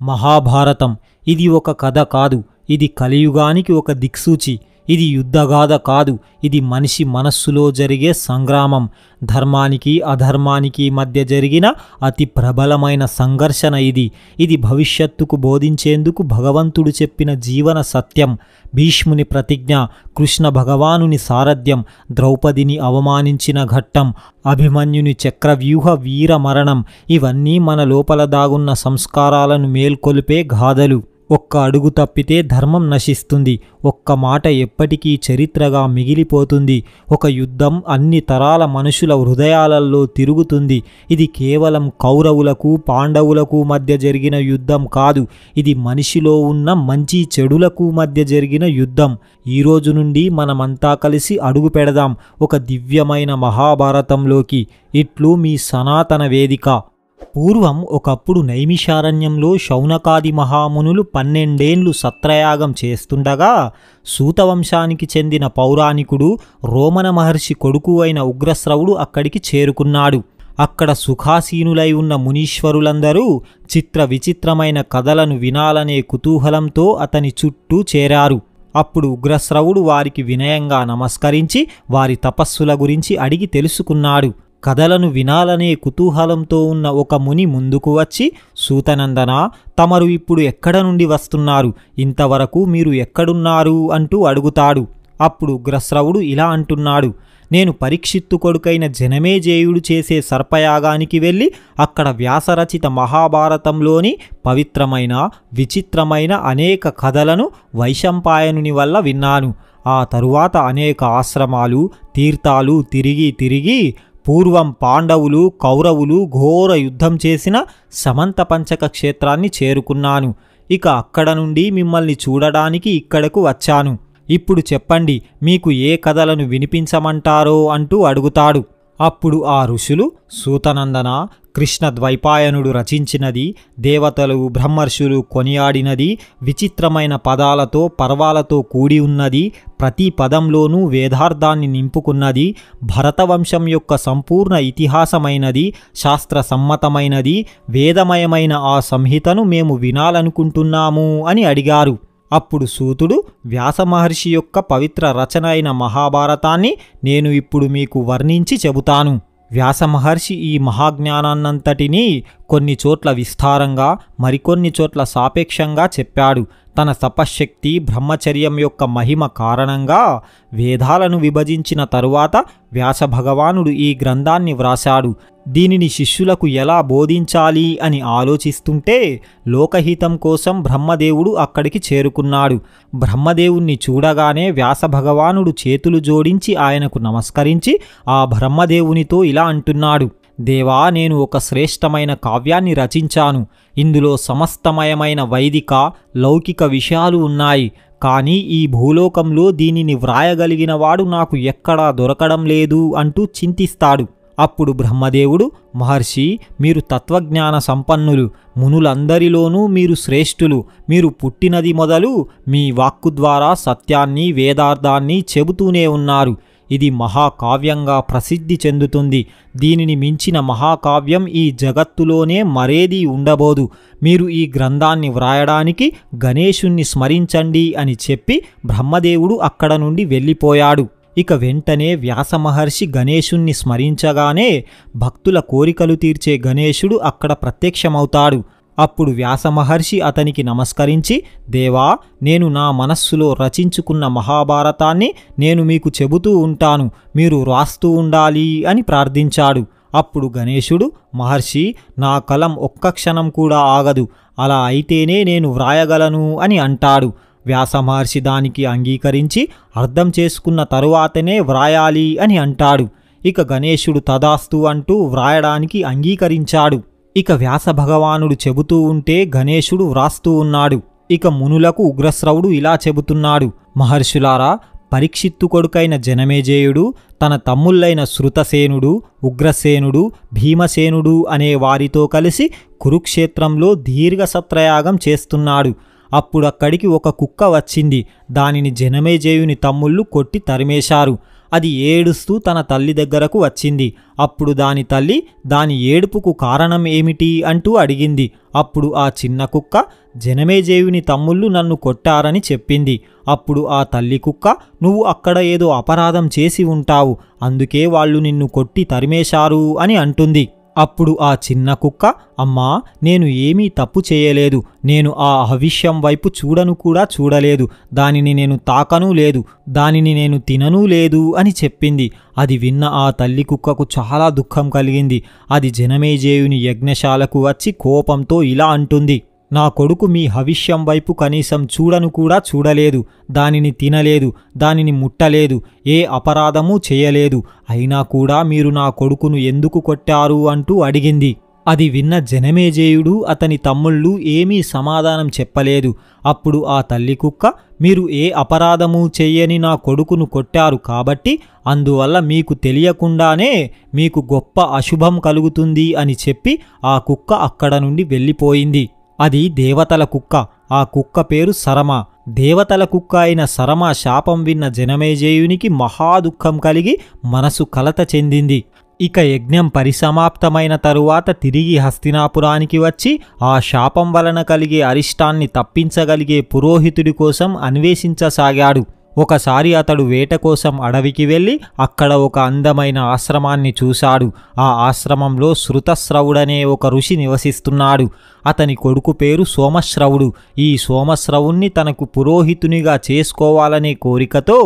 మహాభారతం ఇది ఒక కథ కాదు, ఇది కలియుగానికి ఒక దిక్సూచి. ఇది యుద్ధగాథ కాదు, ఇది మనిషి మనస్సులో జరిగే సంగ్రామం. ధర్మానికి అధర్మానికి మధ్య జరిగిన అతి ప్రబలమైన సంఘర్షణ ఇది భవిష్యత్తుకు బోధించేందుకు భగవంతుడు చెప్పిన జీవన సత్యం. భీష్ముని ప్రతిజ్ఞ, కృష్ణ భగవానుని సారథ్యం, ద్రౌపదిని అవమానించిన ఘట్టం, అభిమన్యుని చక్రవ్యూహ వీర మరణం, ఇవన్నీ మన లోపల దాగున్న సంస్కారాలను మేల్కొల్పే గాథలు. ఒక్క అడుగు తప్పితే ధర్మం నశిస్తుంది, ఒక్క మాట ఎప్పటికీ చరిత్రగా మిగిలిపోతుంది. ఒక యుద్ధం అన్ని తరాల మనుషుల హృదయాలలో తిరుగుతుంది. ఇది కేవలం కౌరవులకు పాండవులకు మధ్య జరిగిన యుద్ధం కాదు, ఇది మనిషిలో ఉన్న మంచి చెడులకు మధ్య జరిగిన యుద్ధం. ఈరోజు నుండి మనమంతా కలిసి అడుగు పెడదాం ఒక దివ్యమైన మహాభారతంలోకి. ఇట్లు మీ సనాతన వేదిక. పూర్వం ఒకప్పుడు నైమిషారణ్యంలో శౌనకాది మహామునులు 12 ఏళ్లు సత్రయాగం చేస్తుండగా సూతవంశానికి చెందిన పౌరాణికుడు రోమన మహర్షి కొడుకు అయిన ఉగ్రశ్రవుడు అక్కడికి చేరుకున్నాడు. అక్కడ సుఖాసీనులై ఉన్న మునీశ్వరులందరూ చిత్ర విచిత్రమైన కథలను వినాలనే కుతూహలంతో అతని చుట్టూ చేరారు. అప్పుడు ఉగ్రశ్రవుడు వారికి వినయంగా నమస్కరించి వారి తపస్సుల గురించి అడిగి తెలుసుకున్నాడు. కథలను వినాలనే కుతూహలంతో ఉన్న ఒక ముని ముందుకు వచ్చి, సూతనందన, తమరు ఇప్పుడు ఎక్కడ నుండి వస్తున్నారు? ఇంతవరకు మీరు ఎక్కడున్నారు అంటూ అడుగుతాడు. అప్పుడు ఉగ్రశ్రవుడు ఇలా అంటున్నాడు, నేను పరీక్షిత్తు కొడుకైన జనమేజేయుడు చేసే సర్పయాగానికి వెళ్ళి అక్కడ వ్యాసరచిత మహాభారతంలోని పవిత్రమైన విచిత్రమైన అనేక కథలను వైశంపాయనుని వల్ల విన్నాను. ఆ తరువాత అనేక ఆశ్రమాలు తీర్థాలు తిరిగి పూర్వం పాండవులు కౌరవులు ఘోర యుద్ధం చేసిన సమంత పంచక క్షేత్రాన్ని చేరుకున్నాను. ఇక అక్కడ నుండి మిమ్మల్ని చూడడానికి ఇక్కడకు వచ్చాను. ఇప్పుడు చెప్పండి, మీకు ఏ కథలను వినిపించమంటారో అంటూ అడుగుతాడు. అప్పుడు ఆ ఋషులు, సూతనందన, కృష్ణ ద్వైపాయనుడు రచించినది, దేవతలు బ్రహ్మర్షులు కొనియాడినది, విచిత్రమైన పదాలతో పర్వాలతో కూడి ఉన్నది, ప్రతి పదంలోనూ వేదార్థాన్ని నింపుకున్నది, భరతవంశం యొక్క సంపూర్ణ ఇతిహాసమైనది, శాస్త్ర సమ్మతమైనది, వేదమయమైన ఆ సంహితను మేము వినాలనుకుంటున్నాము అని అడిగారు. అప్పుడు సూతుడు, వ్యాసమహర్షి యొక్క పవిత్ర రచన అయిన మహాభారతాన్ని నేను ఇప్పుడు మీకు వర్ణించి చెబుతాను. వ్యాసమహర్షి ఈ మహాజ్ఞానాన్నంతటినీ కొన్ని చోట్ల విస్తారంగా మరికొన్ని చోట్ల సాపేక్షంగా చెప్పాడు. తన తపశ్శక్తి బ్రహ్మచర్యం యొక్క మహిమ కారణంగా వేదాలను విభజించిన తరువాత వ్యాసభగవానుడు ఈ గ్రంథాన్ని వ్రాశాడు. దీనిని శిష్యులకు ఎలా బోధించాలి అని ఆలోచిస్తుంటే లోకహితం కోసం బ్రహ్మదేవుడు అక్కడికి చేరుకున్నాడు. బ్రహ్మదేవుణ్ణి చూడగానే వ్యాసభగవానుడు చేతులు జోడించి ఆయనకు నమస్కరించి ఆ బ్రహ్మదేవునితో ఇలా అంటున్నాడు, దేవా, నేను ఒక శ్రేష్టమైన కావ్యాన్ని రచించాను. ఇందులో సమస్తమయమైన వైదిక లౌకిక విషయాలు ఉన్నాయి. కానీ ఈ భూలోకంలో దీనిని వ్రాయగలిగిన వాడు నాకు ఎక్కడా దొరకడం లేదు అంటూ చింతిస్తాడు. అప్పుడు బ్రహ్మదేవుడు, మహర్షి, మీరు తత్వజ్ఞాన సంపన్నులు, మునులందరిలోనూ మీరు శ్రేష్ఠులు. మీరు పుట్టినది మొదలు మీ వాక్కు ద్వారా సత్యాన్ని వేదార్థాన్ని చెబుతూనే ఉన్నారు. ఇది మహాకావ్యంగా ప్రసిద్ధి చెందుతుంది. దీనిని మించిన మహాకావ్యం ఈ జగత్తులోనే మరేదీ ఉండబోదు. మీరు ఈ గ్రంథాన్ని వ్రాయడానికి గణేశుణ్ణి స్మరించండి అని చెప్పి బ్రహ్మదేవుడు అక్కడ నుండి వెళ్ళిపోయాడు. ఇక వెంటనే వ్యాసమహర్షి గణేశుణ్ణి స్మరించగానే భక్తుల కోరికలు తీర్చే గణేశుడు అక్కడ ప్రత్యక్షమవుతాడు. అప్పుడు వ్యాసమహర్షి అతనికి నమస్కరించి, దేవా, నేను నా మనస్సులో రచించుకున్న మహాభారతాన్ని నేను మీకు చెబుతూ ఉంటాను, మీరు రాస్తూ ఉండాలి అని ప్రార్థించాడు. అప్పుడు గణేశుడు, మహర్షి, నా కలం ఒక్క క్షణం కూడా ఆగదు, అలా అయితేనే నేను వ్రాయగలను అని అంటాడు. వ్యాసమహర్షి దానికి అంగీకరించి అర్థం చేసుకున్న తరువాతనే వ్రాయాలి అని అంటాడు. ఇక గణేశుడు తదాస్తు అంటూ వ్రాయడానికి అంగీకరించాడు. ఇక వ్యాసభగవానుడు చెబుతూ ఉంటే గణేశుడు వ్రాస్తూ ఉన్నాడు. ఇక మునులకు ఉగ్రశ్రవుడు ఇలా చెబుతున్నాడు, మహర్షులారా, పరీక్షిత్తు కొడుకైన జనమేజేయుడు తన తమ్ముళ్ళైన శృతసేనుడు ఉగ్రసేనుడు భీమసేనుడు అనే వారితో కలిసి కురుక్షేత్రంలో దీర్ఘ సత్రయాగం చేస్తున్నాడు. అప్పుడక్కడికి ఒక కుక్క వచ్చింది. దానిని జనమేజేయుని తమ్ముళ్ళు కొట్టి తరిమేశారు. అది ఏడుస్తూ తన తల్లి దగ్గరకు వచ్చింది. అప్పుడు దాని తల్లి దాని ఏడుపుకు కారణం ఏమిటి అంటూ అడిగింది. అప్పుడు ఆ చిన్న కుక్క జనమేజయుని తమ్ముళ్ళు నన్ను కొట్టారని చెప్పింది. అప్పుడు ఆ తల్లి కుక్క, నువ్వు అక్కడ ఏదో అపరాధం చేసి ఉంటావు, అందుకే వాళ్ళు నిన్ను కొట్టి తరిమేశారు అని అంటుంది. అప్పుడు ఆ చిన్న కుక్క, అమ్మా, నేను ఏమీ తప్పు చేయలేదు, నేను ఆ హవిష్యం వైపు చూడను కూడా చూడలేదు, దానిని నేను తాకనూ లేదు, దానిని నేను తిననూ లేదు అని చెప్పింది. అది విన్న ఆ తల్లి కుక్కకు చాలా దుఃఖం కలిగింది. అది జనమేజయుని యజ్ఞశాలకు వచ్చి కోపంతో ఇలా అంటుంది, నా కొడుకు మీ హవిష్యం వైపు కనీసం చూడను కూడా చూడలేదు, దానిని తినలేదు, దానిని ముట్టలేదు, ఏ అపరాధమూ చేయలేదు, అయినా కూడా మీరు నా కొడుకును ఎందుకు కొట్టారు అంటూ అడిగింది. అది విన్న జనమేజయుడు అతని తమ్ముళ్ళు ఏమీ సమాధానం చెప్పలేదు. అప్పుడు ఆ తల్లి కుక్క, మీరు ఏ అపరాధమూ చెయ్యని నా కొడుకును కొట్టారు కాబట్టి అందువల్ల మీకు తెలియకుండానే మీకు గొప్ప అశుభం కలుగుతుంది అని చెప్పి ఆ కుక్క అక్కడ నుండి వెళ్ళిపోయింది. అది దేవతల కుక్క. ఆ కుక్క పేరు సరమ. దేవతల కుక్క అయిన సరమ శాపం విన్న జనమేజయునికి మహాదుఖం కలిగి మనసు కలత చెందింది. ఇక యజ్ఞం పరిసమాప్తమైన తరువాత తిరిగి హస్తినాపురానికి వచ్చి ఆ శాపం వలన కలిగే అరిష్టాన్ని తప్పించగలిగే పురోహితుడి కోసం అన్వేషించసాగాడు. ఒకసారి అతడు వేట కోసం అడవికి వెళ్ళి అక్కడ ఒక అందమైన ఆశ్రమాన్ని చూశాడు. ఆ ఆశ్రమంలో శృతశ్రవుడనే ఒక ఋషి నివసిస్తున్నాడు. అతని కొడుకు పేరు సోమశ్రవుడు. ఈ సోమశ్రవుణ్ణి తనకు పురోహితునిగా చేసుకోవాలనే కోరికతో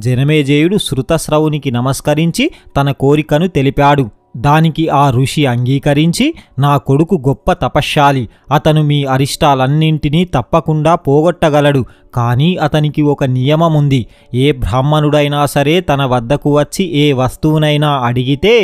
జనమేజయుడు శృతశ్రవునికి నమస్కరించి తన కోరికను తెలిపాడు. దానికి ఆ ఋషి అంగీకరించి, నా కొడుకు గొప్ప తపశ్శాలి, అతను మీ అరిష్టాలన్నింటినీ తప్పకుండా పోగొట్టగలడు, కానీ అతనికి ఒక నియమముంది. ఏ బ్రాహ్మణుడైనా సరే తన వద్దకు వచ్చి ఏ వస్తువునైనా అడిగితే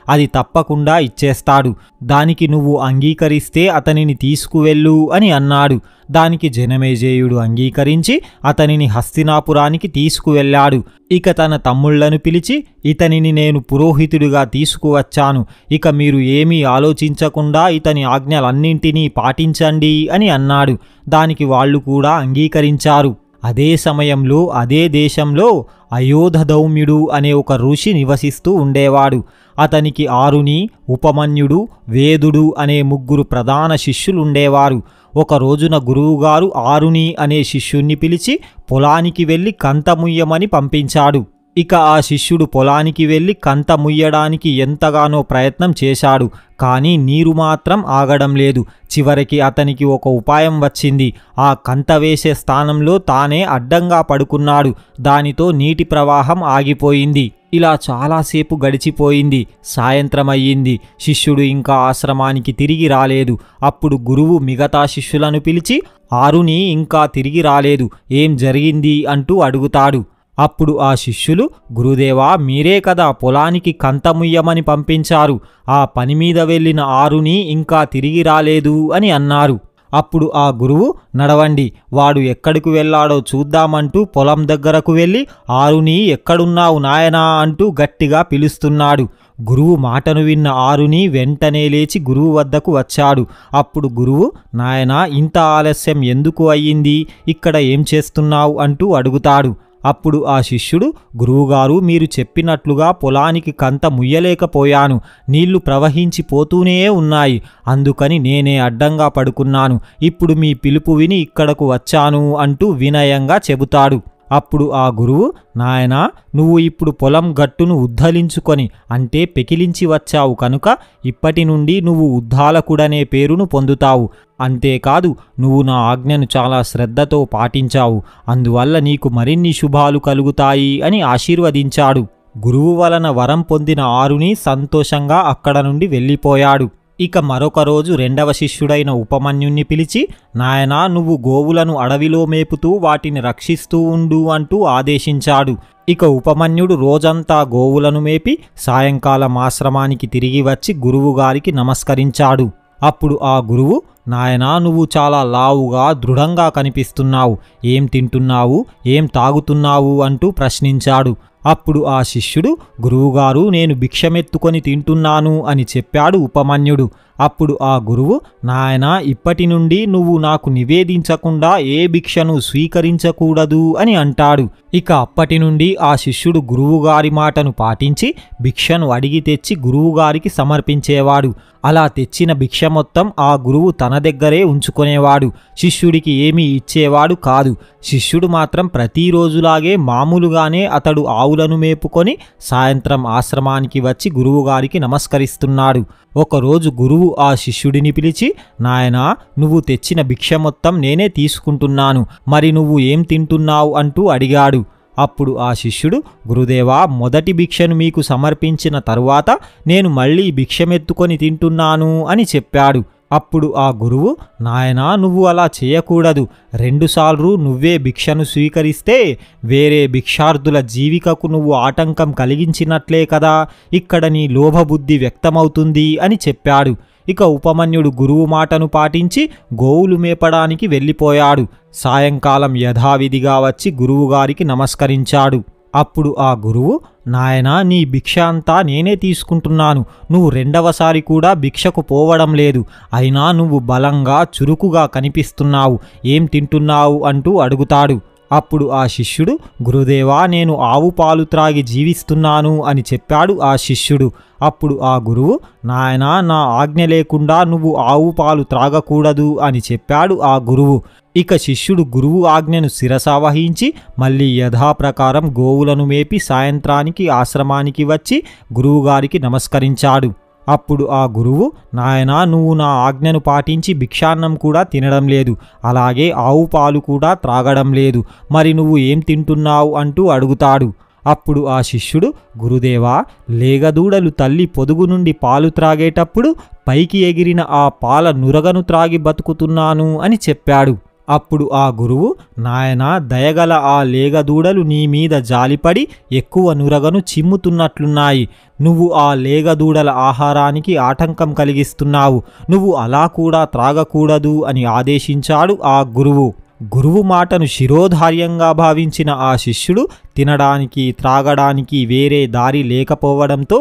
అది తప్పకుండా ఇచ్చేస్తాడు. దానికి నువ్వు అంగీకరిస్తే అతనిని తీసుకువెళ్ళు అని అన్నాడు. దానికి జనమేజయుడు అంగీకరించి అతనిని హస్తినాపురానికి తీసుకువెళ్ళాడు. ఇక తన తమ్ముళ్లను పిలిచి, ఇతనిని నేను పురోహితుడిగా తీసుకువచ్చాను, ఇక మీరు ఏమీ ఆలోచించకుండా ఇతని ఆజ్ఞలన్నింటినీ పాటించండి అని అన్నాడు. దానికి వాళ్ళు కూడా అంగీకరించారు. అదే సమయంలో అదే దేశంలో అయోధధౌమ్యుడు అనే ఒక ఋషి నివసిస్తూ ఉండేవాడు. అతనికి ఆరుని, ఉపమన్యుడు, వేదుడు అనే ముగ్గురు ప్రధాన శిష్యులుండేవారు. ఒక రోజున గురువుగారు ఆరుని అనే శిష్యుణ్ణి పిలిచి పొలానికి వెళ్ళి కంత ముయ్యమని పంపించాడు. ఇక ఆ శిష్యుడు పొలానికి వెళ్ళి కంత ముయ్యడానికి ఎంతగానో ప్రయత్నం చేశాడు, కానీ నీరు మాత్రం ఆగడం లేదు. చివరికి అతనికి ఒక ఉపాయం వచ్చింది. ఆ కంత వేసే స్థానంలో తానే అడ్డంగా పడుకున్నాడు. దానితో నీటి ప్రవాహం ఆగిపోయింది. ఇలా చాలాసేపు గడిచిపోయింది. సాయంత్రం అయ్యింది. శిష్యుడు ఇంకా ఆశ్రమానికి తిరిగి రాలేదు. అప్పుడు గురువు మిగతా శిష్యులను పిలిచి, ఆరుని ఇంకా తిరిగి రాలేదు, ఏం జరిగింది అంటూ అడుగుతాడు. అప్పుడు ఆ శిష్యులు, గురుదేవా, మీరే కదా పొలానికి కంత ముయ్యమని పంపించారు, ఆ పని మీద వెళ్ళిన ఆరుని ఇంకా తిరిగి రాలేదు అని అన్నారు. అప్పుడు ఆ గురువు, నడవండి, వాడు ఎక్కడికి వెళ్ళాడో చూద్దామంటూ పొలం దగ్గరకు వెళ్ళి, ఆరుని ఎక్కడున్నావు నాయనా అంటూ గట్టిగా పిలుస్తున్నాడు. గురువు మాటను విన్న ఆరుని వెంటనే లేచి గురువు వద్దకు వచ్చాడు. అప్పుడు గురువు, నాయనా, ఇంత ఆలస్యం ఎందుకు అయ్యింది, ఇక్కడ ఏం చేస్తున్నావు అంటూ అడుగుతాడు. అప్పుడు ఆ శిష్యుడు, గురువుగారు, మీరు చెప్పినట్లుగా పొలానికి కంత ముయ్యలేకపోయాను, నీళ్లు ప్రవహించిపోతూనే ఉన్నాయి, అందుకని నేనే అడ్డంగా పడుకున్నాను, ఇప్పుడు మీ పిలుపు విని ఇక్కడకు వచ్చాను అంటూ వినయంగా చెబుతాడు. అప్పుడు ఆ గురువు, నాయనా, నువ్వు ఇప్పుడు పొలం గట్టును ఉద్ధరించుకొని అంటే పెకిలించి వచ్చావు కనుక ఇప్పటి నుండి నువ్వు ఉద్దాలకుడనే పేరును పొందుతావు. అంతేకాదు, నువ్వు నా ఆజ్ఞను చాలా శ్రద్ధతో పాటించావు, అందువల్ల నీకు మరిన్ని శుభాలు కలుగుతాయి అని ఆశీర్వదించాడు. గురువు వలన వరం పొందిన ఆరుని సంతోషంగా అక్కడ నుండి వెళ్ళిపోయాడు. ఇక మరొక రోజు రెండవ శిష్యుడైన ఉపమన్యుణ్ణి పిలిచి, నాయనా, నువ్వు గోవులను అడవిలో మేపుతూ వాటిని రక్షిస్తూ ఉండు అంటూ ఆదేశించాడు. ఇక ఉపమన్యుడు రోజంతా గోవులను మేపి సాయంకాలం ఆశ్రమానికి తిరిగి వచ్చి గురువుగారికి నమస్కరించాడు. అప్పుడు ఆ గురువు, నాయనా, నువ్వు చాలా లావుగా దృఢంగా కనిపిస్తున్నావు, ఏం తింటున్నావు, ఏం తాగుతున్నావు అంటూ ప్రశ్నించాడు. అప్పుడు ఆ శిష్యుడు, గురువుగారు, నేను భిక్షమెత్తుకొని తింటున్నాను అని చెప్పాడు ఉపమన్యుడు. అప్పుడు ఆ గురువు, నాయనా, ఇప్పటి నుండి నువ్వు నాకు నివేదించకుండా ఏ భిక్షను స్వీకరించకూడదు అని అంటాడు. ఇక అప్పటి నుండి ఆ శిష్యుడు గురువుగారి మాటను పాటించి భిక్షను అడిగి తెచ్చి గురువుగారికి సమర్పించేవాడు. అలా తెచ్చిన భిక్ష మొత్తం ఆ గురువు తన దగ్గరే ఉంచుకునేవాడు. శిష్యుడికి ఏమీ ఇచ్చేవాడు కాదు. శిష్యుడు మాత్రం ప్రతిరోజులాగే మామూలుగానే అతడు ఆవులను మేపుకొని సాయంత్రం ఆశ్రమానికి వచ్చి గురువుగారికి నమస్కరిస్తున్నాడు. ఒకరోజు గురువు ఆ శిష్యుడిని పిలిచి, నాయనా, నువ్వు తెచ్చిన భిక్ష మొత్తం నేనే తీసుకుంటున్నాను, మరి నువ్వు ఏం తింటున్నావు అంటూ అడిగాడు. అప్పుడు ఆ శిష్యుడు, గురుదేవా, మొదటి భిక్షను మీకు సమర్పించిన తరువాత నేను మళ్ళీ భిక్షమెత్తుకొని తింటున్నాను అని చెప్పాడు. అప్పుడు ఆ గురువు, నాయనా, నువ్వు అలా చేయకూడదు. 2 సార్లు నువ్వే భిక్షను స్వీకరిస్తే వేరే భిక్షార్థుల జీవికకు నువ్వు ఆటంకం కలిగించినట్లే కదా, ఇక్కడ నీ లోభబుద్ధి వ్యక్తమవుతుంది అని చెప్పాడు. ఇక ఉపమన్యుడు గురువు మాటను పాటించి గోవులు మేపడానికి వెళ్ళిపోయాడు. సాయంకాలం యథావిధిగా వచ్చి గురువుగారికి నమస్కరించాడు. అప్పుడు ఆ గురువు, నాయనా, నీ భిక్ష అంతా నేనే తీసుకుంటున్నాను. నువ్వు 2వసారి కూడా భిక్షకు పోవడం లేదు. అయినా నువ్వు బలంగా చురుకుగా కనిపిస్తున్నావు. ఏం తింటున్నావు అంటూ అడుగుతాడు. అప్పుడు ఆ శిష్యుడు, గురుదేవా, నేను ఆవు పాలు త్రాగి జీవిస్తున్నాను అని చెప్పాడు ఆ శిష్యుడు. అప్పుడు ఆ గురువు, నాయనా, నా ఆజ్ఞ లేకుండా నువ్వు ఆవు పాలు త్రాగకూడదు అని చెప్పాడు ఆ గురువు. ఇక శిష్యుడు గురువు ఆజ్ఞను శిరసావహించి మళ్ళీ యథాప్రకారం గోవులను మేపి సాయంత్రానికి ఆశ్రమానికి వచ్చి గురువుగారికి నమస్కరించాడు. అప్పుడు ఆ గురువు, నాయనా, నువ్వు నా ఆజ్ఞను పాటించి భిక్షాన్నం కూడా తినడం లేదు, అలాగే ఆవు పాలు కూడా త్రాగడం లేదు, మరి నువ్వు ఏం తింటున్నావు అంటూ అడుగుతాడు. అప్పుడు ఆ శిష్యుడు, గురుదేవా, లేగదూడలు తల్లి పొదుగు నుండి పాలు త్రాగేటప్పుడు పైకి ఎగిరిన ఆ పాల నురగను త్రాగి బతుకుతున్నాను అని చెప్పాడు. అప్పుడు ఆ గురువు, నాయనా, దయగల ఆ లేగదూడలు నీ మీద జాలిపడి ఎక్కువ నురగను చిమ్ముతున్నట్లున్నాయి. నువ్వు ఆ లేగదూడల ఆహారానికి ఆటంకం కలిగిస్తున్నావు. నువ్వు అలా కూడా త్రాగకూడదు అని ఆదేశించాడు ఆ గురువు. గురువు మాటను శిరోధార్యంగా భావించిన ఆ శిష్యుడు తినడానికి త్రాగడానికి వేరే దారి లేకపోవడంతో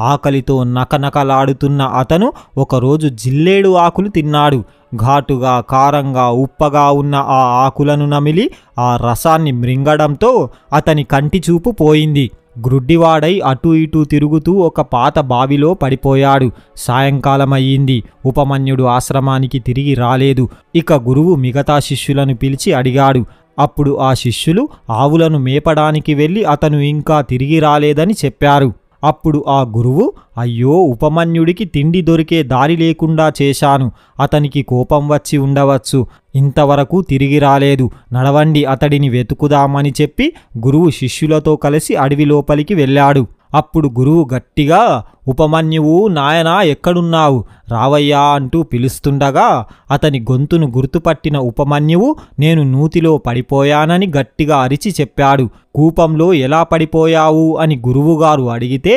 ఆకలితో నకనకలాడుతున్న అతను ఒకరోజు జిల్లేడు ఆకులు తిన్నాడు. ఘాటుగా, కారంగా, ఉప్పగా ఉన్న ఆ ఆకులను నమిలి ఆ రసాన్ని మృంగడంతో అతని కంటి చూపు పోయింది. గ్రుడ్డివాడై అటూ ఇటూ తిరుగుతూ ఒక పాత బావిలో పడిపోయాడు. సాయంకాలమయ్యింది. ఉపమన్యుడు ఆశ్రమానికి తిరిగి రాలేదు. ఇక గురువు మిగతా శిష్యులను పిలిచి అడిగాడు. అప్పుడు ఆ శిష్యులు ఆవులను మేపడానికి వెళ్ళి అతను ఇంకా తిరిగి రాలేదని చెప్పారు. అప్పుడు ఆ గురువు, అయ్యో, ఉపమన్యుడికి తిండి దొరికే దారి లేకుండా చేశాను. అతనికి కోపం వచ్చి ఉండవచ్చు. ఇంతవరకు తిరిగి రాలేదు. నడవండి, అతడిని వెతుకుదామని చెప్పి గురువు శిష్యులతో కలిసి అడవి లోపలికి వెళ్ళాడు. అప్పుడు గురువు గట్టిగా, ఉపమన్యువు, నాయనా, ఎక్కడున్నావు, రావయ్యా అంటూ పిలుస్తుండగా అతని గొంతును గుర్తుపట్టిన ఉపమన్యువు, నేను నూతిలో పడిపోయానని గట్టిగా అరిచి చెప్పాడు. కూపంలో ఎలా పడిపోయావు అని గురువుగారు అడిగితే,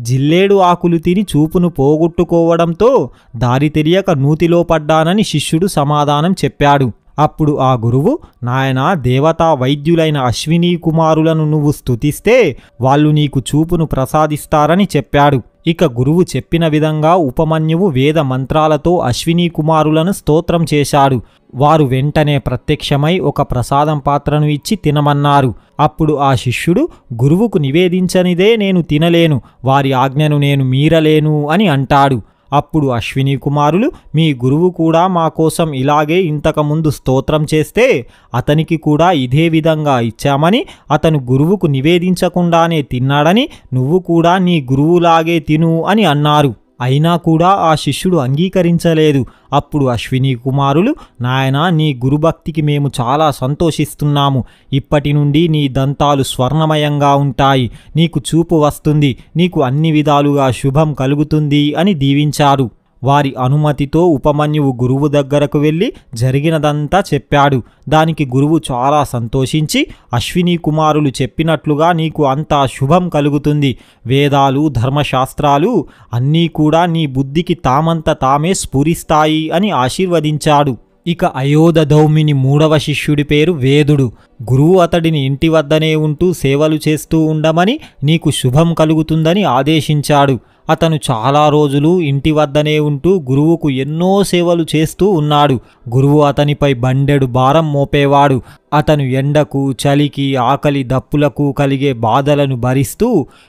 జిల్లేడు ఆకులు తిని చూపును పోగొట్టుకోవడంతో దారి తెలియక నూతిలో పడ్డానని శిష్యుడు సమాధానం చెప్పాడు. అప్పుడు ఆ గురువు, నాయనా, దేవతా వైద్యులైన అశ్వినీ కుమారులను నువ్వు స్తుతిస్తే వాళ్ళు నీకు చూపును ప్రసాదిస్తారని చెప్పాడు. ఇక గురువు చెప్పిన విధంగా ఉపమన్యువు వేద మంత్రాలతో అశ్వినీ కుమారులను స్తోత్రం చేశాడు. వారు వెంటనే ప్రత్యక్షమై ఒక ప్రసాదం పాత్రను ఇచ్చి తినమన్నారు. అప్పుడు ఆ శిష్యుడు, గురువుకు నివేదించనిదే నేను తినలేను, వారి ఆజ్ఞను నేను మీరలేను అని అంటాడు. అప్పుడు అశ్వినీ కుమారులు, మీ గురువు కూడా మా కోసం ఇలాగే ఇంతకుముందు స్తోత్రం చేస్తే అతనికి కూడా ఇదే విధంగా ఇచ్చామని, అతను గురువుకు నివేదించకుండానే తిన్నాడని నువ్వు కూడా నీ గురువులాగే తిను అని అన్నారు. అయినా కూడా ఆ శిష్యుడు అంగీకరించలేదు. అప్పుడు అశ్వినీ కుమారులు, నాయనా, నీ గురుభక్తికి మేము చాలా సంతోషిస్తున్నాము. ఇప్పటి నుండి నీ దంతాలు స్వర్ణమయంగా ఉంటాయి, నీకు చూపు వస్తుంది, నీకు అన్ని విధాలుగా శుభం కలుగుతుంది అని దీవించారు. వారి అనుమతితో ఉపమన్యువు గురువు దగ్గరకు వెళ్ళి జరిగినదంతా చెప్పాడు. దానికి గురువు చాలా సంతోషించి, అశ్వినీ కుమారులు చెప్పినట్లుగా నీకు అంతా శుభం కలుగుతుంది. వేదాలు, ధర్మశాస్త్రాలు అన్నీ కూడా నీ బుద్ధికి తామంత తామే స్ఫురిస్తాయి అని ఆశీర్వదించాడు. ఇక అయోధధౌమిని మూడవ శిష్యుడి పేరు వేదుడు. గురువు అతడిని ఇంటి వద్దనే ఉంటూ సేవలు చేస్తూ ఉండమని, నీకు శుభం కలుగుతుందని ఆదేశించాడు. అతను చాలా రోజులు ఇంటి వద్దనే ఉంటూ గురువుకు ఎన్నో సేవలు చేస్తూ ఉన్నాడు. గురువు అతనిపై బండెడు భారం మోపేవాడు. అతను ఎండకు, చలికి, ఆకలి దప్పులకు కలిగే బాధలను భరిస్తూ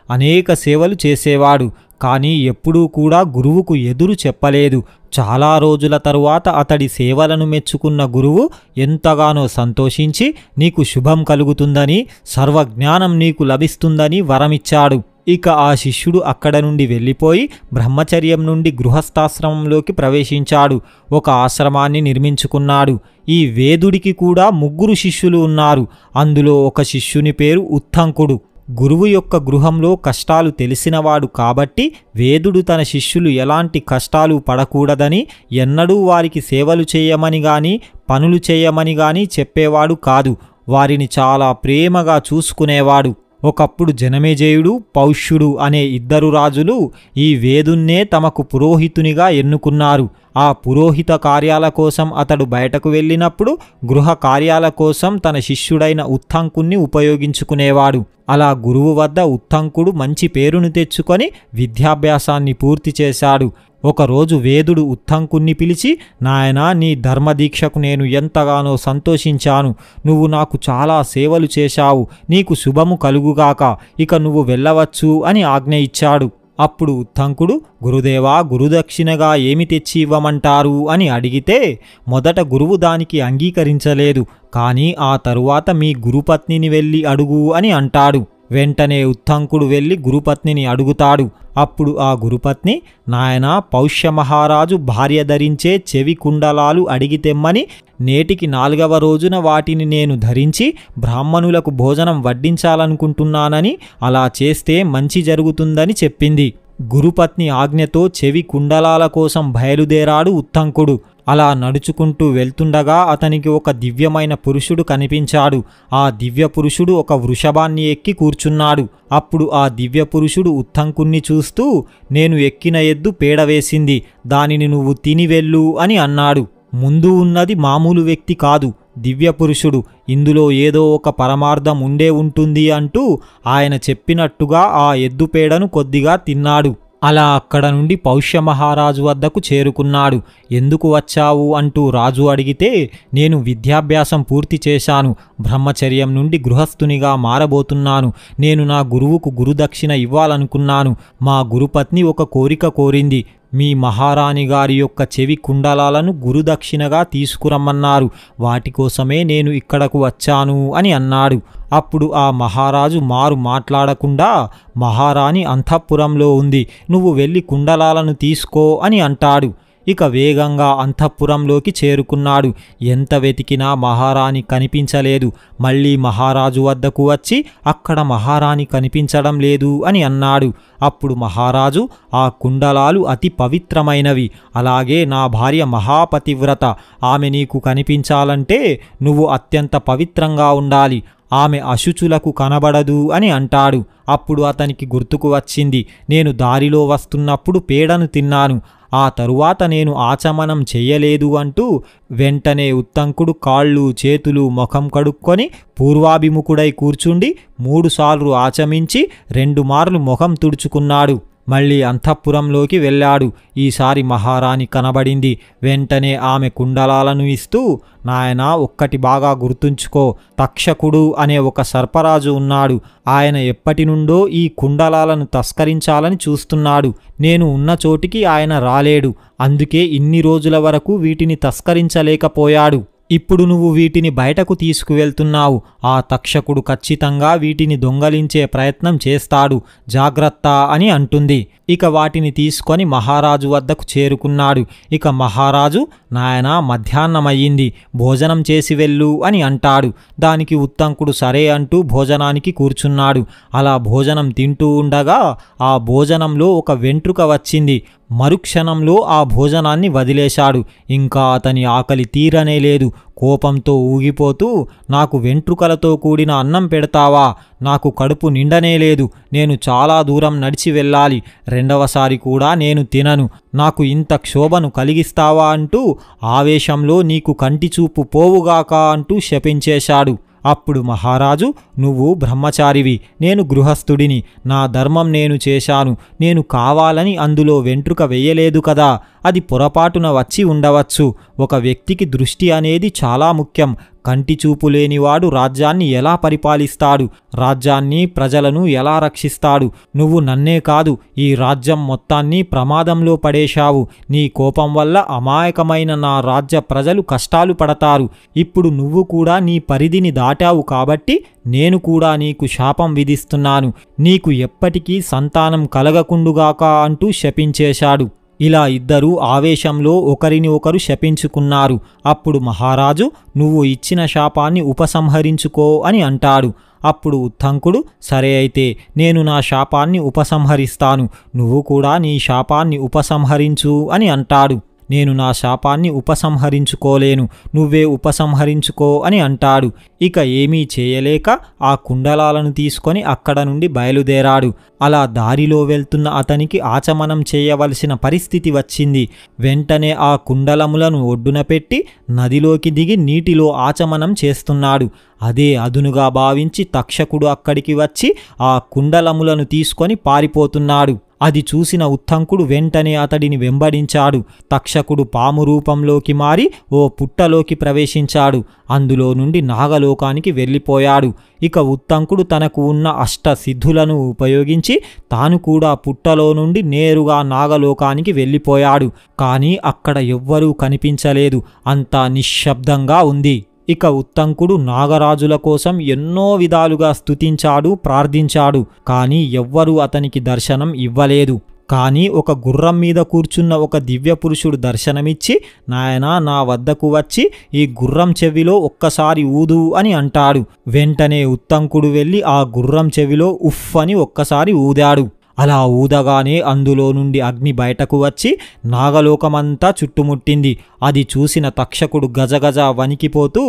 అనేక సేవలు చేసేవాడు. కానీ ఎప్పుడూ కూడా గురువుకు ఎదురు చెప్పలేదు. చాలా రోజుల తరువాత అతడి సేవలను మెచ్చుకున్న గురువు ఎంతగానో సంతోషించి, నీకు శుభం కలుగుతుందని, సర్వజ్ఞానం నీకు లభిస్తుందని వరమిచ్చాడు. ఇక ఆ శిష్యుడు అక్కడ నుండి వెళ్ళిపోయి బ్రహ్మచర్యం నుండి గృహస్థాశ్రమంలోకి ప్రవేశించాడు. ఒక ఆశ్రమాన్ని నిర్మించుకున్నాడు. ఈ వేదుడికి కూడా 3 శిష్యులు ఉన్నారు. అందులో ఒక శిష్యుని పేరు ఉత్తంకుడు. గురువు యొక్క గృహంలో కష్టాలు తెలిసినవాడు కాబట్టి వేదుడు తన శిష్యులు ఎలాంటి కష్టాలు పడకూడదని ఎన్నడూ వారికి సేవలు చేయమని గాని పనులు చేయమని గాని చెప్పేవాడు కాదు. వారిని చాలా ప్రేమగా చూసుకునేవాడు. ఒకప్పుడు జనమేజయుడు, పౌష్యుడు అనే 2 రాజులు ఈ వేదున్నే తమకు పురోహితునిగా ఎన్నుకున్నారు. ఆ పురోహిత కార్యాల కోసం అతడు బయటకు వెళ్ళినప్పుడు గృహ కార్యాల కోసం తన శిష్యుడైన ఉత్తంకుణ్ణి ఉపయోగించుకునేవాడు. అలా గురువు వద్ద ఉత్తంకుడు మంచి పేరును తెచ్చుకొని విద్యాభ్యాసాన్ని పూర్తి చేశాడు. ఒకరోజు వేదుడు ఉత్తంకుణ్ణి పిలిచి, నాయనా, నీ ధర్మదీక్షకు నేను ఎంతగానో సంతోషించాను. నువ్వు నాకు చాలా సేవలు చేశావు. నీకు శుభము కలుగుగాక. ఇక నువ్వు వెళ్ళవచ్చు అని ఆజ్ఞ ఇచ్చాడు. అప్పుడు ఉత్తంకుడు, గురుదేవా, గురుదక్షిణగా ఏమి తెచ్చి ఇవ్వమంటారు అని అడిగితే, మొదట గురువు దానికి అంగీకరించలేదు. కానీ ఆ తరువాత మీ గురుపత్నిని వెళ్ళి అడుగు అని అంటాడు. వెంటనే ఉత్తంకుడు వెళ్ళి గురుపత్నిని అడుగుతాడు. అప్పుడు ఆ గురుపత్ని, నాయనా, పౌష్యమహారాజు భార్య ధరించే చెవి కుండలాలు అడిగి తెమ్మని, నేటికి 4వ రోజున వాటిని నేను ధరించి బ్రాహ్మణులకు భోజనం వడ్డించాలనుకుంటున్నానని, అలా చేస్తే మంచి జరుగుతుందని చెప్పింది. గురుపత్ని ఆజ్ఞతో చెవి కుండలాల కోసం బయలుదేరాడు ఉత్తంకుడు. అలా నడుచుకుంటూ వెళ్తుండగా అతనికి ఒక దివ్యమైన పురుషుడు కనిపించాడు. ఆ దివ్య పురుషుడు ఒక వృషభాన్ని ఎక్కి కూర్చున్నాడు. అప్పుడు ఆ దివ్య పురుషుడు ఉత్తంకుణ్ణి చూస్తూ, నేను ఎక్కిన ఎద్దు పేడ వేసింది, దానిని నువ్వు తిని వెళ్ళు అని అన్నాడు. ముందు ఉన్నది మామూలు వ్యక్తి కాదు, దివ్య పురుషుడు. ఇందులో ఏదో ఒక పరమార్థం ఉండే ఉంటుంది అంటూ ఆయన చెప్పినట్టుగా ఆ ఎద్దు పేడను కొద్దిగా తిన్నాడు. అలా అక్కడ నుండి పౌష్యమహారాజు వద్దకు చేరుకున్నాడు. ఎందుకు వచ్చావు అంటూ రాజు అడిగితే, నేను విద్యాభ్యాసం పూర్తి చేశాను. బ్రహ్మచర్యం నుండి గృహస్థునిగా మారబోతున్నాను. నేను నా గురువుకు గురుదక్షిణ ఇవ్వాలనుకున్నాను. మా గురుపత్ని ఒక కోరిక కోరింది. మీ మహారాణి గారి యొక్క చెవి కుండలాలను గురుదక్షిణగా తీసుకురమ్మన్నారు. వాటి కోసమే నేను ఇక్కడకు వచ్చాను అని అన్నాడు. అప్పుడు ఆ మహారాజు మారు మాట్లాడకుండా, మహారాణి అంతఃపురంలో ఉంది, నువ్వు వెళ్ళి కుండలాలను తీసుకో అని అంటాడు. ఇక వేగంగా అంతఃపురంలోకి చేరుకున్నాడు. ఎంత వెతికినా మహారాణి కనిపించలేదు. మళ్ళీ మహారాజు వద్దకు వచ్చి, అక్కడ మహారాణి కనిపించడం లేదు అని అన్నాడు. అప్పుడు మహారాజు, ఆ కుండలాలు అతి పవిత్రమైనవి. అలాగే నా భార్య మహాపతివ్రత. ఆమె నీకు కనిపించాలంటే నువ్వు అత్యంత పవిత్రంగా ఉండాలి. ఆమె అశుచులకు కనబడదు అని అంటాడు. అప్పుడు అతనికి గుర్తుకు వచ్చింది, నేను దారిలో వస్తున్నప్పుడు పేడను తిన్నాను. ఆ తరువాత నేను ఆచమనం చెయ్యలేదు అంటూ వెంటనే ఉత్తంకుడు కాళ్ళు, చేతులు, ముఖం కడుక్కొని పూర్వాభిముఖుడై కూర్చుండి 3 సార్లు ఆచమించి 2 మార్లు ముఖం తుడుచుకున్నాడు. మళ్ళీ అంతఃపురంలోకి వెళ్ళాడు. ఈసారి మహారాణి కనబడింది. వెంటనే ఆమె కుండలాలను ఇస్తూ, నాయనా, ఒక్కటి బాగా గుర్తుంచుకో, తక్షకుడు అనే ఒక సర్పరాజు ఉన్నాడు. ఆయన ఎప్పటి నుండో ఈ కుండలాలను తస్కరించాలని చూస్తున్నాడు. నేను ఉన్న చోటికి ఆయన రాలేడు. అందుకే ఇన్ని రోజుల వరకు వీటిని తస్కరించలేకపోయాడు. ఇప్పుడు నువ్వు వీటిని బయటకు తీసుకువెళ్తున్నావు. ఆ తక్షకుడు ఖచ్చితంగా వీటిని దొంగలించే ప్రయత్నం చేస్తాడు. జాగ్రత్త అని అంటుంది. ఇక వాటిని తీసుకొని మహారాజు వద్దకు చేరుకున్నాడు. ఇక మహారాజు, నాయనా, మధ్యాహ్నమయ్యింది, భోజనం చేసి వెళ్ళు అని అంటాడు. దానికి ఉత్తంకుడు సరే అంటూ భోజనానికి కూర్చున్నాడు. అలా భోజనం తింటూ ఉండగా ఆ భోజనంలో ఒక వెంట్రుక వచ్చింది. మరుక్షణంలో ఆ భోజనాన్ని వదిలేశాడు. ఇంకా అతని ఆకలి తీరనే లేదు. కోపంతో ఊగిపోతూ, నాకు వెంట్రుకలతో కూడిన అన్నం పెడతావా? నాకు కడుపు నిండనే లేదు. నేను చాలా దూరం నడిచి వెళ్ళాలి. రెండవసారి కూడా నేను తినను. నాకు ఇంత క్షోభను కలిగిస్తావా అంటూ ఆవేశంలో నీకు కంటిచూపు పోవుగాక అంటూ శపించేశాడు. అప్పుడు మహారాజు, నువ్వు బ్రహ్మచారివి, నేను గృహస్థుడిని. నా ధర్మం నేను చేశాను. నేను కావాలని అందులో వెంట్రుక వెయ్యలేదు కదా. అది పొరపాటున వచ్చి ఉండవచ్చు. ఒక వ్యక్తికి దృష్టి అనేది చాలా ముఖ్యం. కంటి చూపు లేనివాడు రాజ్యాన్ని ఎలా పరిపాలిస్తాడు? రాజ్యాన్ని, ప్రజలను ఎలా రక్షిస్తాడు? నువ్వు నన్నే కాదు, ఈ రాజ్యం మొత్తాన్ని ప్రమాదంలో పడేశావు. నీ కోపం వల్ల అమాయకమైన నా రాజ్య ప్రజలు కష్టాలు పడతారు. ఇప్పుడు నువ్వు కూడా నీ పరిధిని దాటావు కాబట్టి నేను కూడా నీకు శాపం విధిస్తున్నాను. నీకు ఎప్పటికీ సంతానం కలగకుండుగాక అంటూ శపించేశాడు. ఇలా ఇద్దరూ ఆవేశంలో ఒకరిని ఒకరు శపించుకున్నారు. అప్పుడు మహారాజు, నువ్వు ఇచ్చిన శాపాన్ని ఉపసంహరించుకో అని అంటాడు. అప్పుడు ఉత్తంకుడు, సరే అయితే నేను నా శాపాన్ని ఉపసంహరిస్తాను. నువ్వు కూడా నీ శాపాన్ని ఉపసంహరించు అని అంటాడు. నేను నా శాపాన్ని ఉపసంహరించుకోలేను, నువ్వే ఉపసంహరించుకో అని అంటాడు. ఇక ఏమీ చేయలేక ఆ కుండలాలను తీసుకొని అక్కడ నుండి బయలుదేరాడు. అలా దారిలో వెళ్తున్న అతనికి ఆచమనం చేయవలసిన పరిస్థితి వచ్చింది. వెంటనే ఆ కుండలములను ఒడ్డున పెట్టి నదిలోకి దిగి నీటిలో ఆచమనం చేస్తున్నాడు. అదే అదునుగా భావించి తక్షకుడు అక్కడికి వచ్చి ఆ కుండలములను తీసుకొని పారిపోతున్నాడు. అది చూసిన ఉత్తంకుడు వెంటనే అతడిని వెంబడించాడు. తక్షకుడు పాము రూపంలోకి మారి ఓ పుట్టలోకి ప్రవేశించాడు. అందులో నుండి నాగలోకానికి వెళ్ళిపోయాడు. ఇక ఉత్తంకుడు తనకు ఉన్న అష్టసిద్ధులను ఉపయోగించి తాను కూడా పుట్టలో నుండి నేరుగా నాగలోకానికి వెళ్ళిపోయాడు. కానీ అక్కడ ఎవ్వరూ కనిపించలేదు. అంతా నిశ్శబ్దంగా ఉంది. ఇక ఉత్తంకుడు నాగరాజుల కోసం ఎన్నో విధాలుగా స్తుతించాడు, ప్రార్థించాడు. కానీ ఎవ్వరూ అతనికి దర్శనం ఇవ్వలేదు. కానీ ఒక గుర్రం మీద కూర్చున్న ఒక దివ్య పురుషుడు దర్శనమిచ్చి, నాయనా నా వద్దకు వచ్చి ఈ గుర్రం చెవిలో ఒక్కసారి ఊదు అని అంటాడు. వెంటనే ఉత్తంకుడు వెళ్ళి ఆ గుర్రం చెవిలో ఉఫ్ అని ఒక్కసారి ఊదాడు. అలా ఊదగానే అందులో నుండి అగ్ని బయటకు వచ్చి నాగలోకమంతా చుట్టుముట్టింది. అది చూసిన తక్షకుడు గజగజ వణికిపోతూ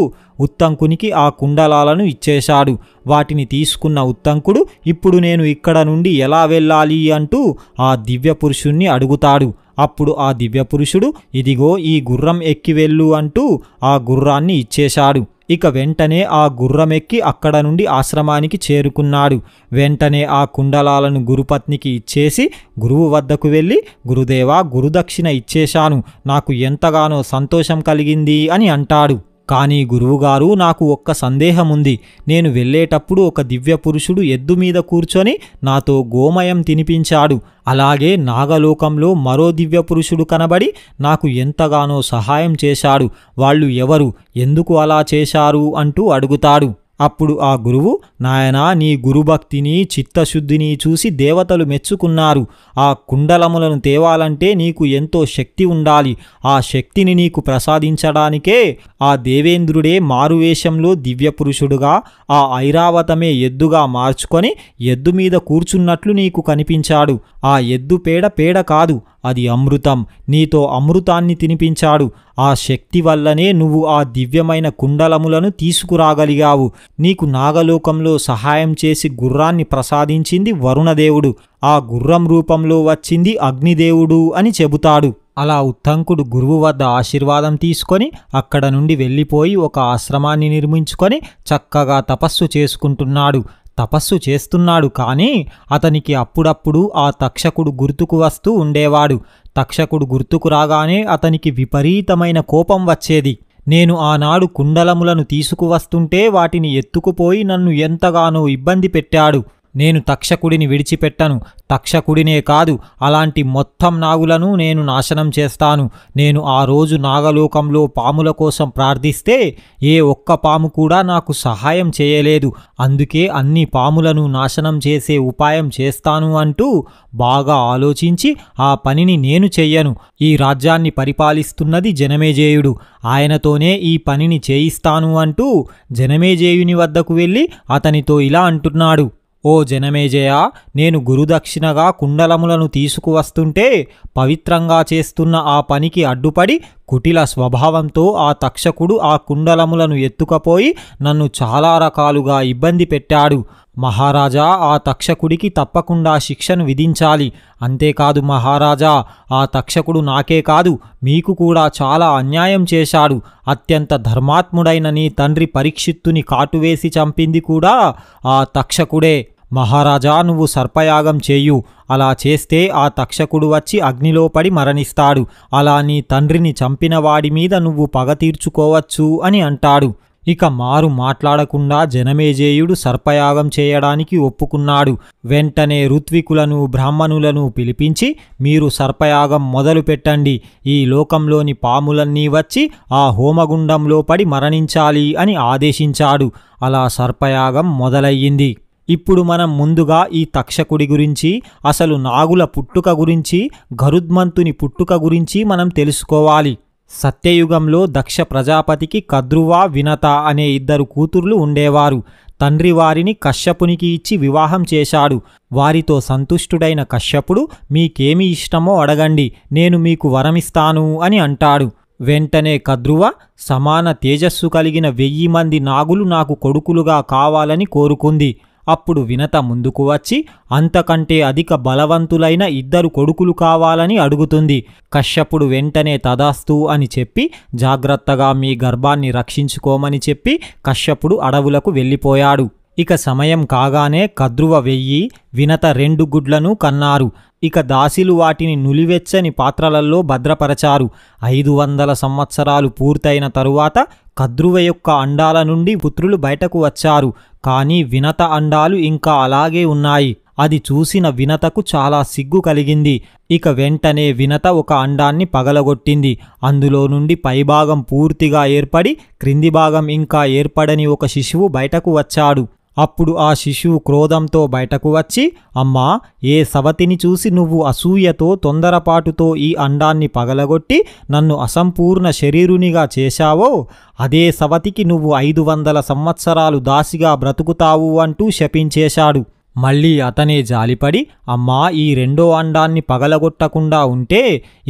ఉత్తంకునికి ఆ కుండలాలను ఇచ్చేశాడు. వాటిని తీసుకున్న ఉత్తంకుడు, ఇప్పుడు నేను ఇక్కడ నుండి ఎలా వెళ్ళాలి అంటూ ఆ దివ్య పురుషుణ్ణి అడుగుతాడు. అప్పుడు ఆ దివ్య పురుషుడు, ఇదిగో ఈ గుర్రం ఎక్కి వెళ్ళు అంటూ ఆ గుర్రాన్ని ఇచ్చేశాడు. ఇక వెంటనే ఆ గుర్రమెక్కి అక్కడ నుండి ఆశ్రమానికి చేరుకున్నాడు. వెంటనే ఆ కుండలాలను గురుపత్నికి ఇచ్చేసి గురువు వద్దకు వెళ్ళి, గురుదేవా, గురుదక్షిణ ఇచ్చేశాను, నాకు ఎంతగానో సంతోషం కలిగింది అని అంటాడు. కానీ గురువుగారు, నాకు ఒక్క సందేహం ఉంది. నేను వెళ్ళేటప్పుడు ఒక దివ్య పురుషుడు ఎద్దు మీద కూర్చొని నాతో గోమయం తినిపించాడు. అలాగే నాగలోకంలో మరో దివ్య పురుషుడు కనబడి నాకు ఎంతగానో సహాయం చేశాడు. వాళ్ళు ఎవరు, ఎందుకు అలా చేశారు అంటూ అడుగుతాడు. అప్పుడు ఆ గురువు, నాయనా, నీ గురుభక్తిని, చిత్తశుద్ధిని చూసి దేవతలు మెచ్చుకున్నారు. ఆ కుండలములను తేవాలంటే నీకు ఎంతో శక్తి ఉండాలి. ఆ శక్తిని నీకు ప్రసాదించడానికే ఆ దేవేంద్రుడే మారువేషంలో దివ్యపురుషుడుగా ఆ ఐరావతమే ఎద్దుగా మార్చుకొని ఎద్దు మీద కూర్చున్నట్లు నీకు కనిపించాడు. ఆ ఎద్దు పేడ కాదు, అది అమృతం. నీతో అమృతాన్ని తినిపించాడు. ఆ శక్తి వల్లనే నువ్వు ఆ దివ్యమైన కుండలములను తీసుకురాగలిగావు. నీకు నాగలోకంలో సహాయం చేసి గుర్రాన్ని ప్రసాదించింది వరుణదేవుడు. ఆ గుర్రం రూపంలో వచ్చింది అగ్నిదేవుడు అని చెబుతాడు. అలా ఉత్తంకుడు గురువు వద్ద ఆశీర్వాదం తీసుకొని అక్కడ నుండి వెళ్ళిపోయి ఒక ఆశ్రమాన్ని నిర్మించుకొని చక్కగా తపస్సు చేసుకుంటున్నాడు. తపస్సు చేస్తున్నాడు, కానీ అతనికి అప్పుడప్పుడు ఆ తక్షకుడు గుర్తుకు వస్తూ ఉండేవాడు. తక్షకుడు గుర్తుకు రాగానే అతనికి విపరీతమైన కోపం వచ్చేది. నేను ఆనాడు కుండలములను తీసుకువస్తుంటే వాటిని ఎత్తుకుపోయి నన్ను ఎంతగానో ఇబ్బంది పెట్టాడు. నేను తక్షకుడిని విడిచిపెట్టను. తక్షకుడినే కాదు, అలాంటి మొత్తం నాగులను నేను నాశనం చేస్తాను. నేను ఆ రోజు నాగలోకంలో పాముల కోసం ప్రార్థిస్తే ఏ ఒక్క పాము కూడా నాకు సహాయం చేయలేదు. అందుకే అన్ని పాములను నాశనం చేసే ఉపాయం చేస్తాను అంటూ బాగా ఆలోచించి ఆ పనిని నేను చెయ్యను. ఈ రాజ్యాన్ని పరిపాలిస్తున్నది జనమేజేయుడు, ఆయనతోనే ఈ పనిని చేయిస్తాను అంటూ జనమేజేయుని వద్దకు వెళ్ళి అతనితో ఇలా అంటున్నాడు. ఓ జనమేజయ, నేను గురుదక్షిణగా కుండలములను తీసుకువస్తుంటే పవిత్రంగా చేస్తున్న ఆ పనికి అడ్డుపడి కుటిల స్వభావంతో ఆ తక్షకుడు ఆ కుండలములను ఎత్తుకపోయి నన్ను చాలా రకాలుగా ఇబ్బంది పెట్టాడు. మహారాజా, ఆ తక్షకుడికి తప్పకుండా శిక్షను విధించాలి. అంతేకాదు మహారాజా, ఆ తక్షకుడు నాకే కాదు మీకు కూడా చాలా అన్యాయం చేశాడు. అత్యంత ధర్మాత్ముడైన నీ తండ్రి పరీక్షిత్తుని కాటువేసి చంపింది కూడా ఆ తక్షకుడే. మహారాజా, నువ్వు సర్పయాగం చేయు. అలా చేస్తే ఆ తక్షకుడు వచ్చి అగ్నిలో పడి మరణిస్తాడు. అలా నీ తండ్రిని చంపిన వాడి మీద నువ్వు పగ తీర్చుకోవచ్చు అని అంటాడు. ఇక మారు మాట్లాడకుండా జనమేజేయుడు సర్పయాగం చేయడానికి ఒప్పుకున్నాడు. వెంటనే ఋత్వికులను బ్రాహ్మణులను పిలిపించి, మీరు సర్పయాగం మొదలు పెట్టండి. ఈ లోకంలోని పాములన్నీ వచ్చి ఆ హోమగుండంలో పడి మరణించాలి అని ఆదేశించాడు. అలా సర్పయాగం మొదలయ్యింది. ఇప్పుడు మనం ముందుగా ఈ తక్షకుడి గురించి, అసలు నాగుల పుట్టుక గురించి, గరుత్మంతుని పుట్టుక గురించి మనం తెలుసుకోవాలి. సత్యయుగంలో దక్ష ప్రజాపతికి కద్రువ, వినత అనే 2 కూతుర్లు ఉండేవారు. తండ్రి వారిని కశ్యపునికి ఇచ్చి వివాహం చేశాడు. వారితో సంతుష్టుడైన కశ్యపుడు, మీకేమి ఇష్టమో అడగండి, నేను మీకు వరమిస్తాను అని అంటాడు. వెంటనే కద్రువ, సమాన తేజస్సు కలిగిన 1000 మంది నాగులు నాకు కొడుకులుగా కావాలని కోరుకుంది. అప్పుడు వినత ముందుకు వచ్చి అంతకంటే అధిక బలవంతులైన 2 కొడుకులు కావాలని అడుగుతుంది. కశ్యపుడు వెంటనే తదాస్తు అని చెప్పి జాగ్రత్తగా మీ గర్భాన్ని రక్షించుకోమని చెప్పి కశ్యపుడు అడవులకు వెళ్ళిపోయాడు. ఇక సమయం కాగానే కద్రువ 1000, వినత 2 గుడ్లను కన్నారు. ఇక దాసిలు వాటిని నులివెచ్చని పాత్రలలో భద్రపరచారు. 500 సంవత్సరాలు పూర్తయిన తరువాత కద్రువ యొక్క అండాల నుండి పుత్రులు బయటకు వచ్చారు. కానీ వినత అండాలు ఇంకా అలాగే ఉన్నాయి. అది చూసిన వినతకు చాలా సిగ్గు కలిగింది. ఇక వెంటనే వినత ఒక అండాన్ని పగలగొట్టింది. అందులో నుండి పైభాగం పూర్తిగా ఏర్పడి క్రింది భాగం ఇంకా ఏర్పడని ఒక శిశువు బయటకు వచ్చాడు. అప్పుడు ఆ శిశువు క్రోధంతో బయటకు వచ్చి, అమ్మా, ఏ సవతిని చూసి నువ్వు అసూయతో తొందరపాటుతో ఈ అండాన్ని పగలగొట్టి నన్ను అసంపూర్ణ శరీరునిగా చేశావో అదే సవతికి నువ్వు 500 సంవత్సరాలు దాసిగా బ్రతుకుతావు అంటూ శపించేశాడు. మళ్ళీ అతనే జాలిపడి, అమ్మా, ఈ 2వ అండాన్ని పగలగొట్టకుండా ఉంటే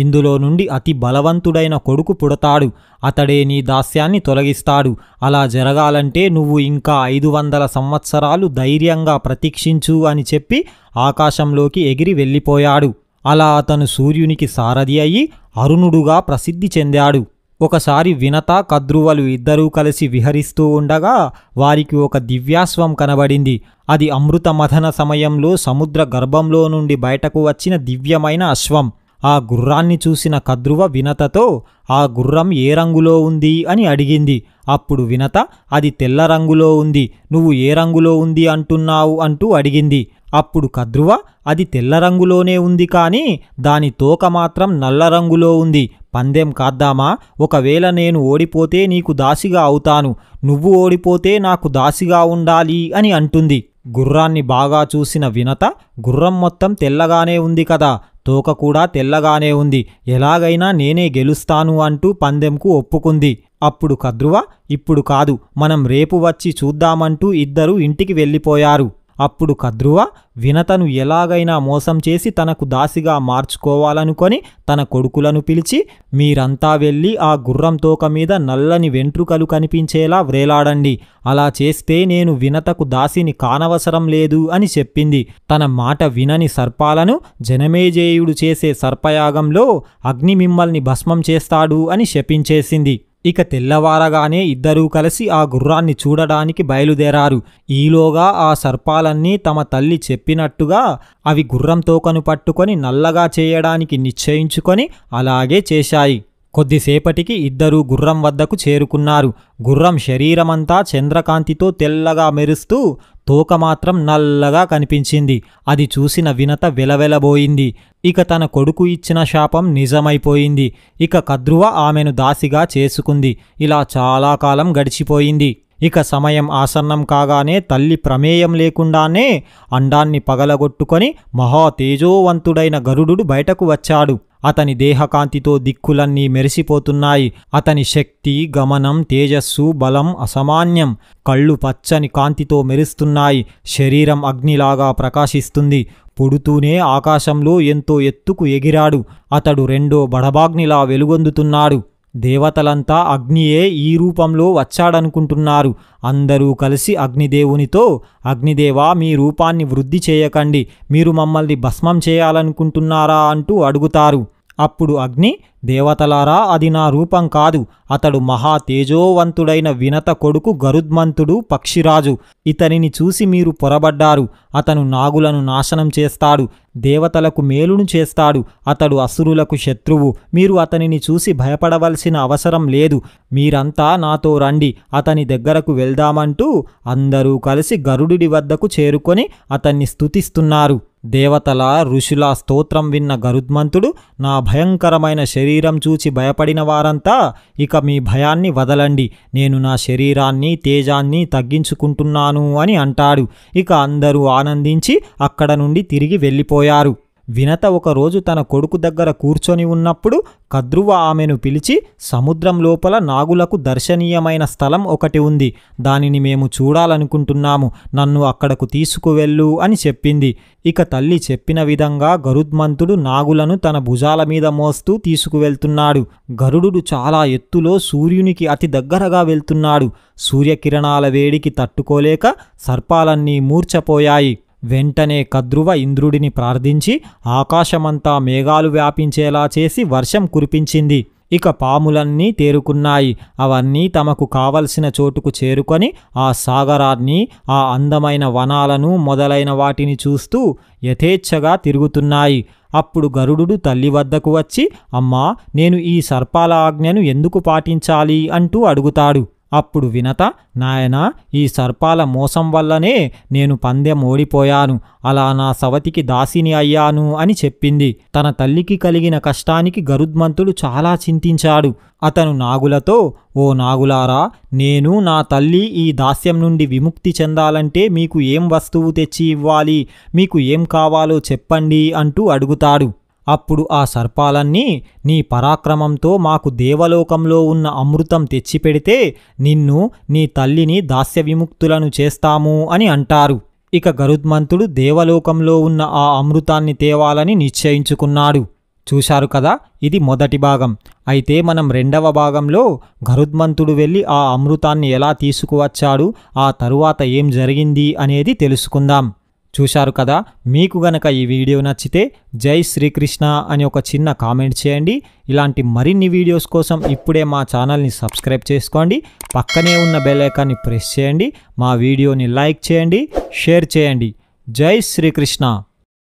ఇందులో నుండి అతి బలవంతుడైన కొడుకు పుడతాడు. అతడే నీ దాస్యాన్ని తొలగిస్తాడు. అలా జరగాలంటే నువ్వు ఇంకా 500 సంవత్సరాలు ధైర్యంగా ప్రతీక్షించు అని చెప్పి ఆకాశంలోకి ఎగిరి వెళ్ళిపోయాడు. అలా అతను సూర్యునికి సారథి అయి అరుణుడుగా ప్రసిద్ధి చెందాడు. ఒకసారి వినత, కద్రువలు 2 కలిసి విహరిస్తూ ఉండగా వారికి ఒక దివ్యాశ్వం కనబడింది. అది అమృత మథన సమయంలో సముద్ర గర్భంలో నుండి బయటకు వచ్చిన దివ్యమైన అశ్వం. ఆ గుర్రాన్ని చూసిన కద్రువ వినతతో, ఆ గుర్రం ఏ రంగులో ఉంది అని అడిగింది. అప్పుడు వినత, అది తెల్ల రంగులో ఉంది, నువ్వు ఏ రంగులో ఉంది అంటున్నావు అంటూ అడిగింది. అప్పుడు కద్రువ, అది తెల్ల రంగులోనే ఉంది కానీ దాని తోక మాత్రం నల్ల రంగులో ఉంది. పందెం కాద్దామా? ఒకవేళ నేను ఓడిపోతే నీకు దాసిగా అవుతాను, నువ్వు ఓడిపోతే నాకు దాసిగా ఉండాలి అని అంటుంది. గుర్రాన్ని బాగా చూసిన వినత, గుర్రం మొత్తం తెల్లగానే ఉంది కదా, తోక కూడా తెల్లగానే ఉంది, ఎలాగైనా నేనే గెలుస్తాను అంటూ పందెంకు ఒప్పుకుంది. అప్పుడు కద్రువ, ఇప్పుడు కాదు, మనం రేపు వచ్చి చూద్దామంటూ 2 ఇంటికి వెళ్ళిపోయారు. అప్పుడు కద్రువ వినతను ఎలాగైనా మోసం చేసి తనకు దాసిగా మార్చుకోవాలనుకొని తన కొడుకులను పిలిచి, మీరంతా వెళ్ళి ఆ గుర్రం తోక మీద నల్లని వెంట్రుకలు కనిపించేలా వ్రేలాడండి, అలా చేస్తే నేను వినతకు దాసిని కానవసరం లేదు అని చెప్పింది. తన మాట వినని సర్పాలను జనమేజేయుడు చేసే సర్పయాగంలో అగ్ని మిమ్మల్ని భస్మం చేస్తాడు అని శపించేసింది. ఇక తెల్లవారగానే 2 కలిసి ఆ గుర్రాన్ని చూడడానికి బయలుదేరారు. ఈలోగా ఆ సర్పాలన్నీ తమ తల్లి చెప్పినట్టుగా అవి గుర్రం తోకను పట్టుకొని నల్లగా చేయడానికి నిశ్చయించుకొని అలాగే చేశాయి. కొద్దిసేపటికి 2 గుర్రం వద్దకు చేరుకున్నారు. గుర్రం శరీరమంతా చంద్రకాంతితో తెల్లగా మెరుస్తూ తోక మాత్రం నల్లగా కనిపించింది. అది చూసిన వినత వెలవెలబోయింది. ఇక తన కొడుకు ఇచ్చిన శాపం నిజమైపోయింది. ఇక కద్రువ ఆమెను దాసిగా చేసుకుంది. ఇలా చాలా కాలం గడిచిపోయింది. ఇక సమయం ఆసన్నం కాగానే తల్లి ప్రమేయం లేకుండానే అండాన్ని పగలగొట్టుకొని మహా తేజోవంతుడైన గరుడు బయటకు వచ్చాడు. అతని దేహకాంతితో దిక్కులన్నీ మెరిసిపోతున్నాయి. అతని శక్తి, గమనం, తేజస్సు, బలం అసామాన్యం. కళ్ళు పచ్చని కాంతితో మెరుస్తున్నాయి. శరీరం అగ్నిలాగా ప్రకాశిస్తుంది. పుడుతూనే ఆకాశంలో ఎంతో ఎత్తుకు ఎగిరాడు. అతడు రెండో బడబాగ్నిలా వెలుగొందుతున్నాడు. దేవతలంతా అగ్నియే ఈ రూపంలో వచ్చాడనుకుంటున్నారు. అందరూ కలిసి అగ్నిదేవునితో, అగ్నిదేవా, మీ రూపాన్ని వృద్ధి చేయకండి, మీరు మమ్మల్ని భస్మం చేయాలనుకుంటున్నారా అంటూ అడుగుతారు. అప్పుడు అగ్ని, దేవతలారా, అది నా రూపం కాదు. అతడు మహా తేజోవంతుడైన వినత కొడుకు గరుత్మంతుడు, పక్షిరాజు. ఇతనిని చూసి మీరు పొరబడ్డారు. అతను నాగులను నాశనం చేస్తాడు, దేవతలకు మేలును చేస్తాడు. అతడు అసురులకు శత్రువు. మీరు అతనిని చూసి భయపడవలసిన అవసరం లేదు. మీరంతా నాతో రండి, అతని దగ్గరకు వెళ్దామంటూ అందరూ కలిసి గరుడుడి వద్దకు చేరుకొని అతన్ని స్తుతిస్తున్నారు. దేవతల, ఋషుల స్తోత్రం విన్న గరుత్మంతుడు, నా భయంకరమైన శరీరం చూచి భయపడిన వారంతా ఇక మీ భయాన్ని వదలండి, నేను నా శరీరాన్ని, తేజాన్ని తగ్గించుకుంటున్నాను అని అంటాడు. ఇక అందరూ ఆనందించి అక్కడ నుండి తిరిగి వెళ్ళిపోయారు. వినత ఒకరోజు తన కొడుకు దగ్గర కూర్చొని ఉన్నప్పుడు కద్రువ ఆమెను పిలిచి, సముద్రం లోపల నాగులకు దర్శనీయమైన స్థలం ఒకటి ఉంది, దానిని మేము చూడాలనుకుంటున్నాము, నన్ను అక్కడకు తీసుకువెళ్ళు అని చెప్పింది. ఇక తల్లి చెప్పిన విధంగా గరుత్మంతుడు నాగులను తన భుజాల మీద మోస్తూ తీసుకువెళ్తున్నాడు. గరుడు చాలా ఎత్తులో సూర్యునికి అతి దగ్గరగా వెళ్తున్నాడు. సూర్యకిరణాల వేడికి తట్టుకోలేక సర్పాలన్నీ మూర్ఛపోయాయి. వెంటనే కద్రువ ఇంద్రుడిని ప్రార్థించి ఆకాశమంతా మేఘాలు వ్యాపించేలా చేసి వర్షం కురిపించింది. ఇక పాములన్నీ తేరుకున్నాయి. అవన్నీ తమకు కావలసిన చోటుకు చేరుకొని ఆ సాగరాన్ని, ఆ అందమైన వనాలను మొదలైన వాటిని చూస్తూ యథేచ్ఛగా తిరుగుతున్నాయి. అప్పుడు గరుడు తల్లి వద్దకు వచ్చి, అమ్మా, నేను ఈ సర్పాల ఆజ్ఞను ఎందుకు పాటించాలి అంటూ అడుగుతాడు. అప్పుడు వినత, నాయనా, ఈ సర్పాల మోసం వల్లనే నేను పందెం ఓడిపోయాను, అలా నా సవతికి దాసిని అయ్యాను అని చెప్పింది. తన తల్లికి కలిగిన కష్టానికి గరుత్మంతుడు చాలా చింతించాడు. అతను నాగులతో, ఓ నాగులారా, నేను నా తల్లి ఈ దాస్యం నుండి విముక్తి చెందాలంటే మీకు ఏం వస్తువు తెచ్చి ఇవ్వాలి, మీకు ఏం కావాలో చెప్పండి అంటూ అడుగుతాడు. అప్పుడు ఆ సర్పాలన్నీ, నీ పరాక్రమంతో మాకు దేవలోకంలో ఉన్న అమృతం తెచ్చిపెడితే నిన్ను, నీ తల్లిని దాస్య విముక్తులను చేస్తాము అని అంటారు. ఇక గరుత్మంతుడు దేవలోకంలో ఉన్న ఆ అమృతాన్ని తేవాలని నిశ్చయించుకున్నాడు. చూశారు కదా, ఇది మొదటి భాగం. అయితే మనం రెండవ భాగంలో గరుత్మంతుడు వెళ్ళి ఆ అమృతాన్ని ఎలా తీసుకువచ్చాడు, ఆ తరువాత ఏం జరిగింది అనేది తెలుసుకుందాం. చూశారు కదా, మీకు గనక ఈ వీడియో నచ్చితే జై శ్రీకృష్ణ అని ఒక చిన్న కామెంట్ చేయండి. ఇలాంటి మరిన్ని వీడియోస్ కోసం ఇప్పుడే మా ఛానల్ని సబ్స్క్రైబ్ చేసుకోండి. పక్కనే ఉన్న బెల్ ఐకాన్ని ప్రెస్ చేయండి. మా వీడియోని లైక్ చేయండి, షేర్ చేయండి. జై శ్రీకృష్ణ.